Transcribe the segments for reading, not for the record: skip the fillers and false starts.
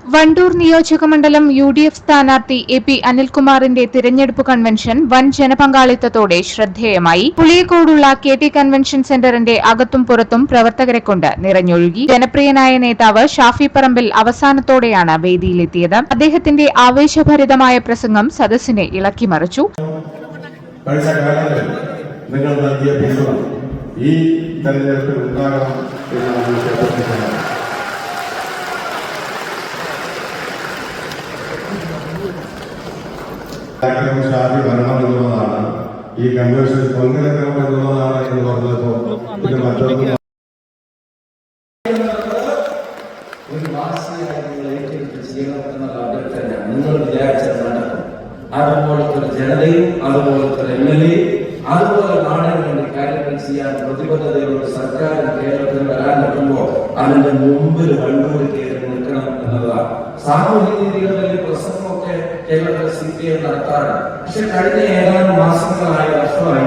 വണ്ടൂർ നിയോജകമണ്ഡലം UDF സ്ഥാനാർത്ഥി AP അനിൽകുമാറിന്റെ തിരഞ്ഞെടുപ്പ് കൺവെൻഷൻ വൻ ജനപങ്കാളിത്തത്തോടെ ശ്രദ്ധേയമായി. പുളിയക്കോടുള്ള KT കൺവെൻഷൻ സെന്ററിന്റെ അകത്തും പുറത്തും പ്രവർത്തകരെ കൊണ്ട് നിറഞ്ഞൊഴുകി. ജനപ്രിയനായ നേതാവ് ഷാഫി പറമ്പിൽ അവസാനത്തോടെയാണ് വേദിയിലെത്തിയത്. അദ്ദേഹത്തിന്റെ ആവേശഭരിതമായ പ്രസംഗം സദസ്സിനെ ഇളക്കിമറിച്ചു. നിങ്ങൾ നൽകിയ പിന്തുണ ഈ തെരഞ്ഞെടുപ്പിൽ ഉണ്ടാകണം എന്നാണ് ഷാഫി ഭരണം എന്നുള്ളതാണ് ഈ കൺവെൻഷൻ പൊൻകലക്കം എന്നുള്ളതാണ് എന്ന് പറഞ്ഞപ്പോൾ ഇത് മറ്റൊന്നും നിങ്ങൾ വിചാരിച്ച നടക്കും. അതുപോലത്തെ ജനതയും അതുപോലത്തെ MLA അതുപോലെ നാടിന് വേണ്ടി കാര്യങ്ങൾ ചെയ്യാൻ പ്രതിബദ്ധതയുള്ള സർക്കാർ കേരളത്തിൽ വരാൻ പറ്റുമ്പോൾ അതിന്റെ മുമ്പിൽ വണ്ടൂർ കയറി നിൽക്കണം എന്നതാണ്. സാമൂഹ്യ നീതികളുടെ പ്രസംഗമൊക്കെ കേരളത്തിൽ CPM നടത്താറുണ്ട്. പക്ഷെ കഴിഞ്ഞ ഏതാനും മാസങ്ങളായ വർഷമായി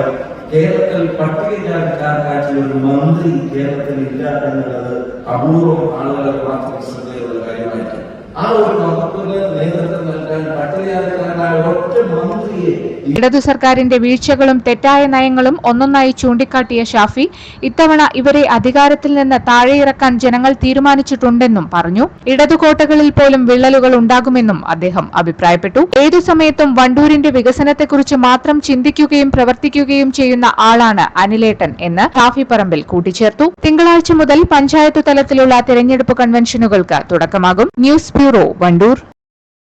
കേരളത്തിൽ പട്ടികജാതിക്കാർക്കായിട്ടുള്ള ഒരു മന്ത്രി കേരളത്തിൽ ഇല്ല എന്നുള്ളത് അപൂർവം ആളുകളെ മാത്രം ശ്രദ്ധയുള്ള കാര്യമായിരിക്കും. ആ ഒരു വകുപ്പിന് നേതൃത്വം നൽകാൻ പട്ടികജാതിക്കാരനായ ഒറ്റ മന്ത്രിയെ ഇടതു സർക്കാരിന്റെ വീഴ്ചകളും തെറ്റായ നയങ്ങളും ഒന്നൊന്നായി ചൂണ്ടിക്കാട്ടിയ ഷാഫി ഇത്തവണ ഇവരെ അധികാരത്തിൽ നിന്ന് താഴെയിറക്കാൻ ജനങ്ങൾ തീരുമാനിച്ചിട്ടുണ്ടെന്നും പറഞ്ഞു. ഇടതുകോട്ടകളിൽ പോലും വിള്ളലുകൾ ഉണ്ടാകുമെന്നും അദ്ദേഹം അഭിപ്രായപ്പെട്ടു. ഏതു സമയത്തും വണ്ടൂരിന്റെ വികസനത്തെക്കുറിച്ച് മാത്രം ചിന്തിക്കുകയും പ്രവർത്തിക്കുകയും ചെയ്യുന്ന ആളാണ് അനിലേട്ടൻ എന്ന് ഷാഫി പറമ്പിൽ കൂട്ടിച്ചേർത്തു. തിങ്കളാഴ്ച മുതൽ പഞ്ചായത്ത് തലത്തിലുള്ള തിരഞ്ഞെടുപ്പ് കൺവെൻഷനുകൾക്ക് തുടക്കമാകും. News bureau, Wandoor.